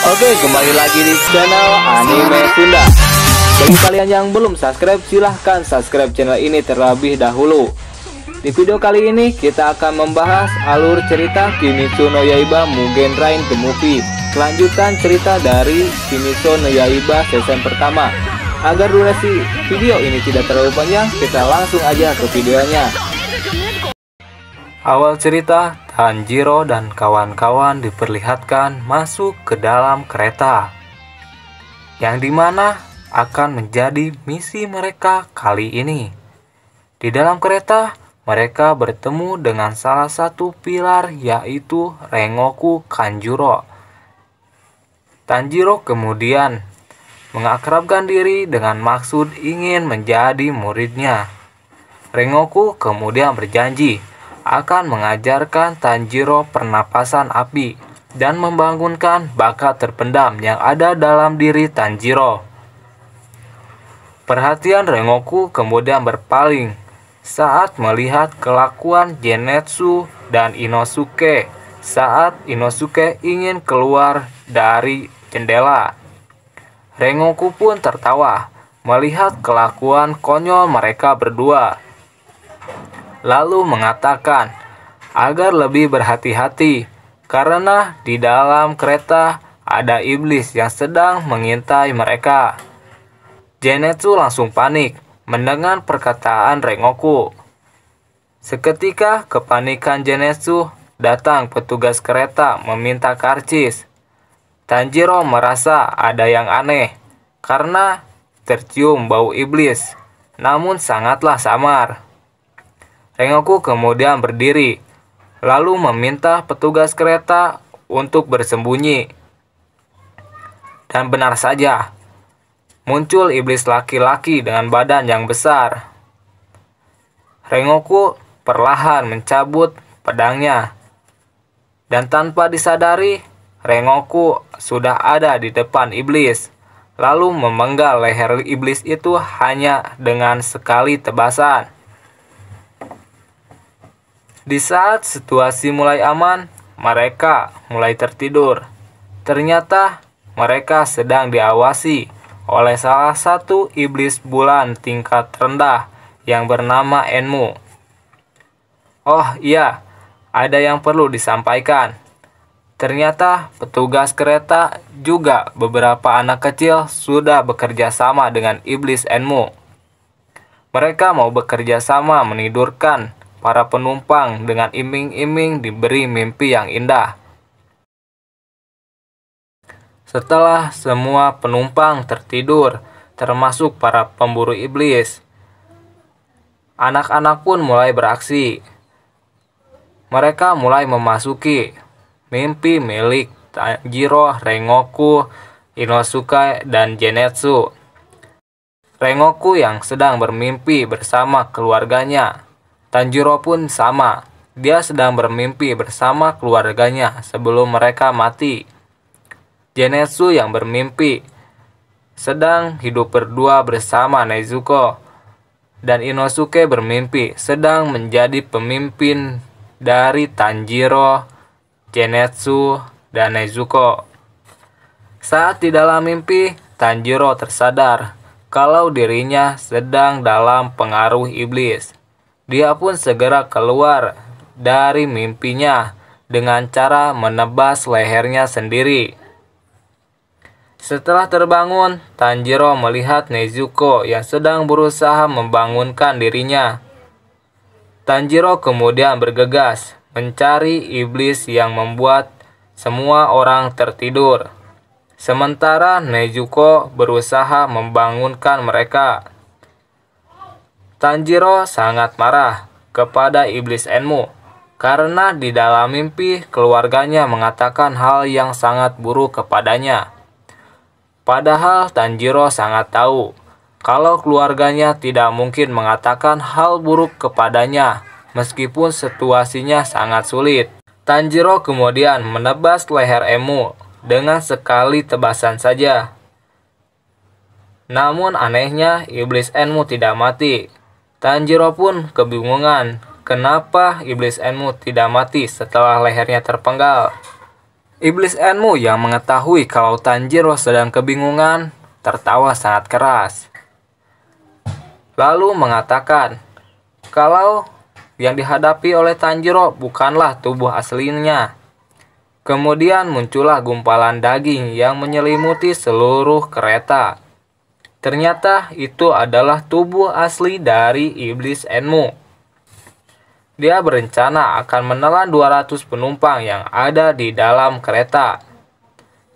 Oke, kembali lagi di channel Anime Sunda. Bagi kalian yang belum subscribe, silahkan subscribe channel ini terlebih dahulu. Di video kali ini kita akan membahas alur cerita Kimetsu no Yaiba Mugen Train The Movie, kelanjutan cerita dari Kimetsu no Yaiba season pertama. Agar durasi video ini tidak terlalu panjang, kita langsung aja ke videonya. Awal cerita, Tanjiro dan kawan-kawan diperlihatkan masuk ke dalam kereta, yang dimana akan menjadi misi mereka kali ini. Di dalam kereta, mereka bertemu dengan salah satu pilar, yaitu Rengoku Kanjuro. Tanjiro kemudian mengakrabkan diri dengan maksud ingin menjadi muridnya. Rengoku kemudian berjanji akan mengajarkan Tanjiro pernapasan api dan membangunkan bakat terpendam yang ada dalam diri Tanjiro. Perhatian Rengoku kemudian berpaling saat melihat kelakuan Genetsu dan Inosuke saat Inosuke ingin keluar dari jendela. Rengoku pun tertawa melihat kelakuan konyol mereka berdua, lalu mengatakan agar lebih berhati-hati karena di dalam kereta ada iblis yang sedang mengintai mereka. Genetsu langsung panik mendengar perkataan Rengoku. Seketika kepanikan Genetsu, datang petugas kereta meminta karcis. Tanjiro merasa ada yang aneh karena tercium bau iblis, namun sangatlah samar. Rengoku kemudian berdiri, lalu meminta petugas kereta untuk bersembunyi. Dan benar saja, muncul iblis laki-laki dengan badan yang besar. Rengoku perlahan mencabut pedangnya, dan tanpa disadari, Rengoku sudah ada di depan iblis, lalu memenggal leher iblis itu hanya dengan sekali tebasan. Di saat situasi mulai aman, mereka mulai tertidur. Ternyata mereka sedang diawasi oleh salah satu iblis bulan tingkat rendah yang bernama Enmu. Oh iya, ada yang perlu disampaikan. Ternyata petugas kereta juga beberapa anak kecil sudah bekerja sama dengan iblis Enmu. Mereka mau bekerja sama menidurkan para penumpang dengan iming-iming diberi mimpi yang indah. Setelah semua penumpang tertidur, termasuk para pemburu iblis, anak-anak pun mulai beraksi. Mereka mulai memasuki mimpi milik Tanjiro, Rengoku, Inosuke, dan Genetsu. Rengoku yang sedang bermimpi bersama keluarganya. Tanjiro pun sama, dia sedang bermimpi bersama keluarganya sebelum mereka mati. Genetsu yang bermimpi sedang hidup berdua bersama Nezuko, dan Inosuke bermimpi sedang menjadi pemimpin dari Tanjiro, Genetsu, dan Nezuko. Saat di dalam mimpi, Tanjiro tersadar kalau dirinya sedang dalam pengaruh iblis. Dia pun segera keluar dari mimpinya dengan cara menebas lehernya sendiri. Setelah terbangun, Tanjiro melihat Nezuko yang sedang berusaha membangunkan dirinya. Tanjiro kemudian bergegas mencari iblis yang membuat semua orang tertidur, sementara Nezuko berusaha membangunkan mereka. Tanjiro sangat marah kepada iblis Enmu karena di dalam mimpi keluarganya mengatakan hal yang sangat buruk kepadanya. Padahal Tanjiro sangat tahu kalau keluarganya tidak mungkin mengatakan hal buruk kepadanya meskipun situasinya sangat sulit. Tanjiro kemudian menebas leher Enmu dengan sekali tebasan saja. Namun anehnya iblis Enmu tidak mati. Tanjiro pun kebingungan kenapa iblis Enmu tidak mati setelah lehernya terpenggal. Iblis Enmu yang mengetahui kalau Tanjiro sedang kebingungan tertawa sangat keras. Lalu mengatakan kalau yang dihadapi oleh Tanjiro bukanlah tubuh aslinya. Kemudian muncullah gumpalan daging yang menyelimuti seluruh kereta. Ternyata itu adalah tubuh asli dari Iblis Enmu. Dia berencana akan menelan 200 penumpang yang ada di dalam kereta.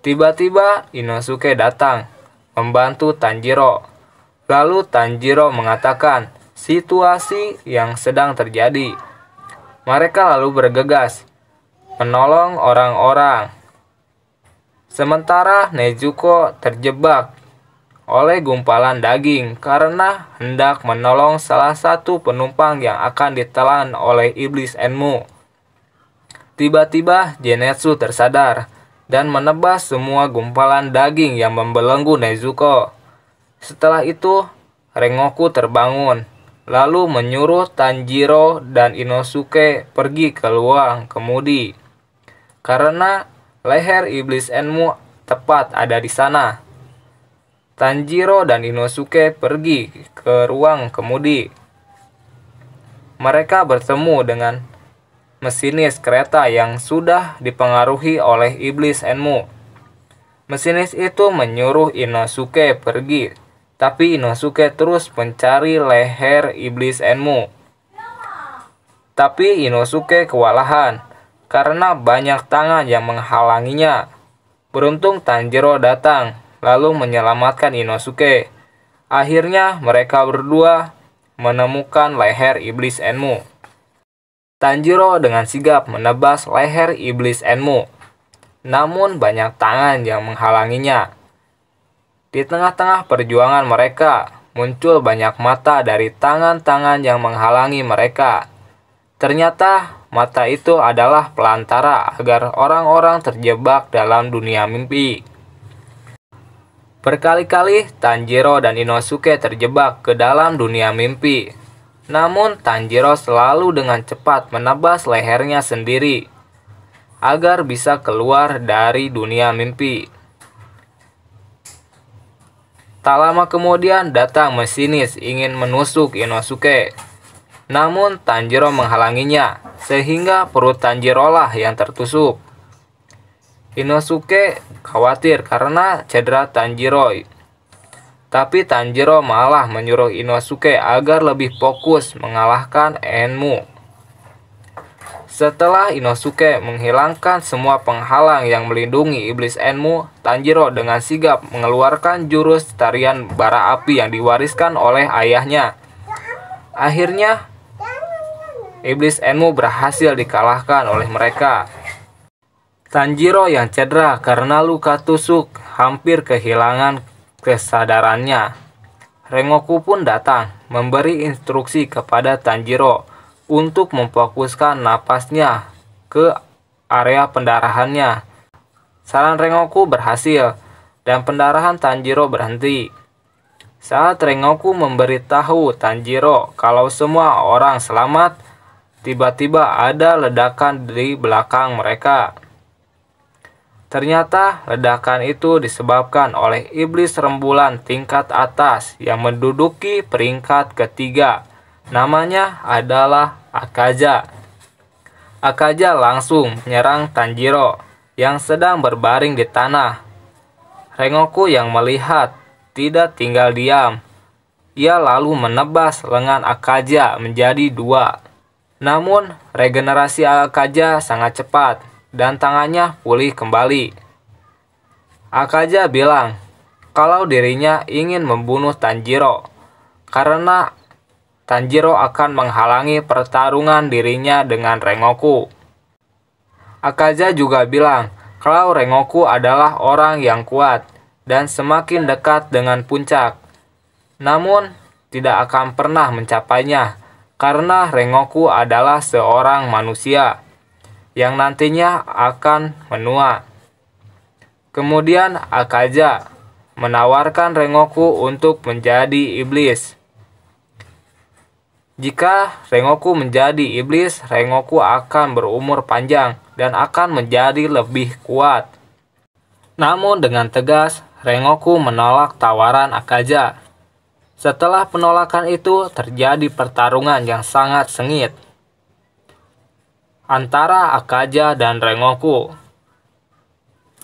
Tiba-tiba Inosuke datang membantu Tanjiro. Lalu Tanjiro mengatakan situasi yang sedang terjadi. Mereka lalu bergegas menolong orang-orang. Sementara Nezuko terjebak oleh gumpalan daging karena hendak menolong salah satu penumpang yang akan ditelan oleh Iblis Enmu. Tiba-tiba Zenitsu tersadar dan menebas semua gumpalan daging yang membelenggu Nezuko. Setelah itu, Rengoku terbangun, lalu menyuruh Tanjiro dan Inosuke pergi ke ruang kemudi, karena leher Iblis Enmu tepat ada di sana. Tanjiro dan Inosuke pergi ke ruang kemudi. Mereka bertemu dengan mesinis kereta yang sudah dipengaruhi oleh Iblis Enmu. Mesinis itu menyuruh Inosuke pergi, tapi Inosuke terus mencari leher Iblis Enmu. Tapi Inosuke kewalahan karena banyak tangan yang menghalanginya. Beruntung Tanjiro datang lalu menyelamatkan Inosuke. Akhirnya mereka berdua menemukan leher Iblis Enmu. Tanjiro dengan sigap menebas leher Iblis Enmu. Namun banyak tangan yang menghalanginya. Di tengah-tengah perjuangan mereka, muncul banyak mata dari tangan-tangan yang menghalangi mereka. Ternyata mata itu adalah pelantara agar orang-orang terjebak dalam dunia mimpi. Berkali-kali Tanjiro dan Inosuke terjebak ke dalam dunia mimpi. Namun Tanjiro selalu dengan cepat menebas lehernya sendiri agar bisa keluar dari dunia mimpi. Tak lama kemudian datang mesinis ingin menusuk Inosuke. Namun Tanjiro menghalanginya sehingga perut Tanjiro lah yang tertusuk. Inosuke khawatir karena cedera Tanjiro. Tapi Tanjiro malah menyuruh Inosuke agar lebih fokus mengalahkan Enmu. Setelah Inosuke menghilangkan semua penghalang yang melindungi Iblis Enmu, Tanjiro dengan sigap mengeluarkan jurus tarian bara api yang diwariskan oleh ayahnya. Akhirnya, Iblis Enmu berhasil dikalahkan oleh mereka. Tanjiro yang cedera karena luka tusuk hampir kehilangan kesadarannya. Rengoku pun datang memberi instruksi kepada Tanjiro untuk memfokuskan napasnya ke area pendarahannya. Saran Rengoku berhasil dan pendarahan Tanjiro berhenti. Saat Rengoku memberitahu Tanjiro kalau semua orang selamat, tiba-tiba ada ledakan di belakang mereka. Ternyata ledakan itu disebabkan oleh iblis rembulan tingkat atas yang menduduki peringkat ketiga. Namanya adalah Akaza. Akaza langsung menyerang Tanjiro yang sedang berbaring di tanah. Rengoku yang melihat tidak tinggal diam. Ia lalu menebas lengan Akaza menjadi dua. Namun regenerasi Akaza sangat cepat dan tangannya pulih kembali. Akaza bilang kalau dirinya ingin membunuh Tanjiro karena Tanjiro akan menghalangi pertarungan dirinya dengan Rengoku. Akaza juga bilang kalau Rengoku adalah orang yang kuat dan semakin dekat dengan puncak, namun tidak akan pernah mencapainya karena Rengoku adalah seorang manusia yang nantinya akan menua. Kemudian Akaza menawarkan Rengoku untuk menjadi iblis. Jika Rengoku menjadi iblis, Rengoku akan berumur panjang dan akan menjadi lebih kuat. Namun dengan tegas, Rengoku menolak tawaran Akaja. Setelah penolakan itu, terjadi pertarungan yang sangat sengit antara Akaja dan Rengoku.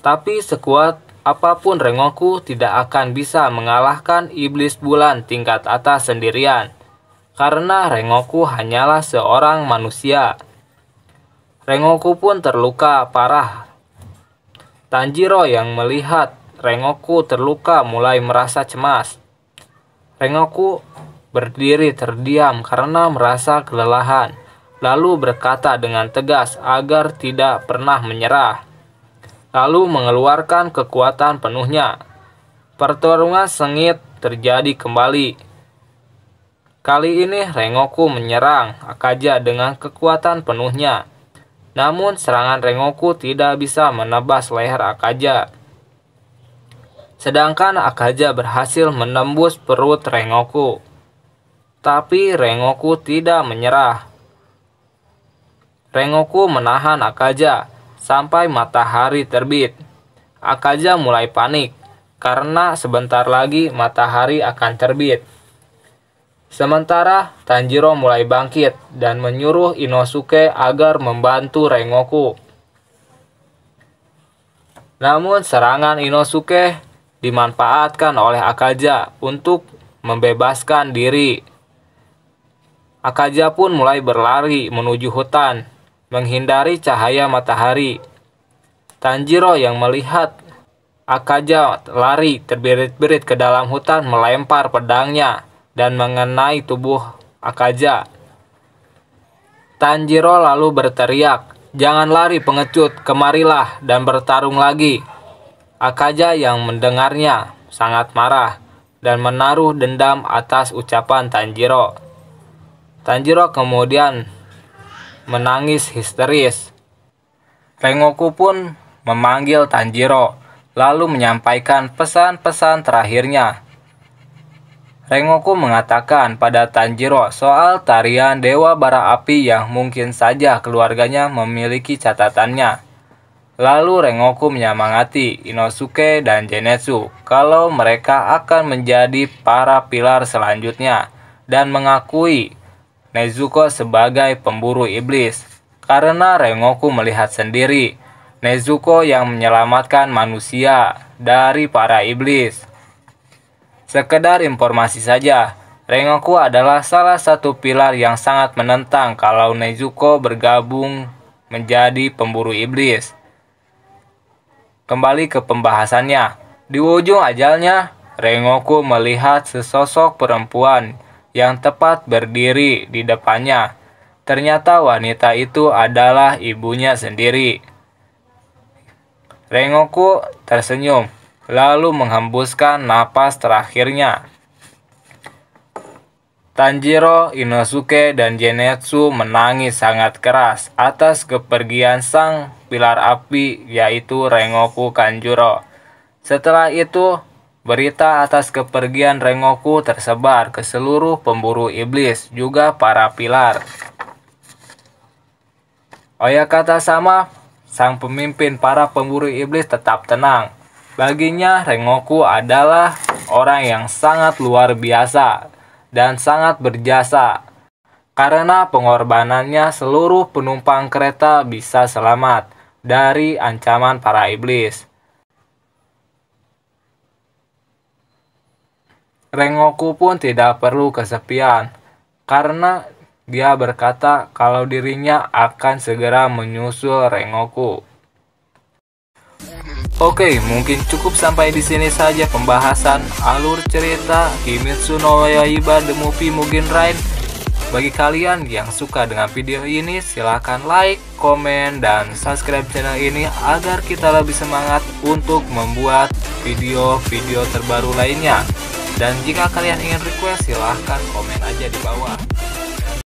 Tapi sekuat apapun Rengoku tidak akan bisa mengalahkan iblis bulan tingkat atas sendirian, karena Rengoku hanyalah seorang manusia. Rengoku pun terluka parah. Tanjiro yang melihat Rengoku terluka mulai merasa cemas. Rengoku berdiri terdiam karena merasa kelelahan, lalu berkata dengan tegas agar tidak pernah menyerah. Lalu mengeluarkan kekuatan penuhnya. Pertarungan sengit terjadi kembali. Kali ini Rengoku menyerang Akaja dengan kekuatan penuhnya. Namun serangan Rengoku tidak bisa menebas leher Akaja. Sedangkan Akaja berhasil menembus perut Rengoku. Tapi Rengoku tidak menyerah. Rengoku menahan Akaja sampai matahari terbit. Akaja mulai panik karena sebentar lagi matahari akan terbit. Sementara Tanjiro mulai bangkit dan menyuruh Inosuke agar membantu Rengoku. Namun serangan Inosuke dimanfaatkan oleh Akaja untuk membebaskan diri. Akaja pun mulai berlari menuju hutan, menghindari cahaya matahari. Tanjiro yang melihat Akaja lari terbirit-birit ke dalam hutan melempar pedangnya dan mengenai tubuh Akaja. Tanjiro lalu berteriak, "Jangan lari pengecut, kemarilah dan bertarung lagi." Akaja yang mendengarnya sangat marah dan menaruh dendam atas ucapan Tanjiro. Tanjiro kemudian menangis histeris. Rengoku pun memanggil Tanjiro, lalu menyampaikan pesan-pesan terakhirnya. Rengoku mengatakan pada Tanjiro soal tarian Dewa Bara Api yang mungkin saja keluarganya memiliki catatannya. Lalu Rengoku menyemangati Inosuke dan Zenitsu kalau mereka akan menjadi para pilar selanjutnya dan mengakui Nezuko sebagai pemburu iblis. Karena Rengoku melihat sendiri Nezuko yang menyelamatkan manusia dari para iblis. Sekedar informasi saja, Rengoku adalah salah satu pilar yang sangat menentang kalau Nezuko bergabung menjadi pemburu iblis. Kembali ke pembahasannya, di ujung ajalnya, Rengoku melihat sesosok perempuan yang tepat berdiri di depannya. Ternyata wanita itu adalah ibunya sendiri. Rengoku tersenyum, lalu menghembuskan napas terakhirnya. Tanjiro, Inosuke, dan Zenitsu menangis sangat keras atas kepergian sang pilar api, yaitu Rengoku Kanjuro. Setelah itu, berita atas kepergian Rengoku tersebar ke seluruh pemburu iblis, juga para pilar. Oyakata Sama, sang pemimpin para pemburu iblis, tetap tenang. Baginya, Rengoku adalah orang yang sangat luar biasa dan sangat berjasa. Karena pengorbanannya, seluruh penumpang kereta bisa selamat dari ancaman para iblis. Rengoku pun tidak perlu kesepian, karena dia berkata kalau dirinya akan segera menyusul Rengoku. Oke, mungkin cukup sampai di sini saja pembahasan alur cerita Kimetsu no Yaiba The Movie Mugen Train. Bagi kalian yang suka dengan video ini, silahkan like, komen, dan subscribe channel ini agar kita lebih semangat untuk membuat video-video terbaru lainnya. Dan jika kalian ingin request, silahkan komen aja di bawah.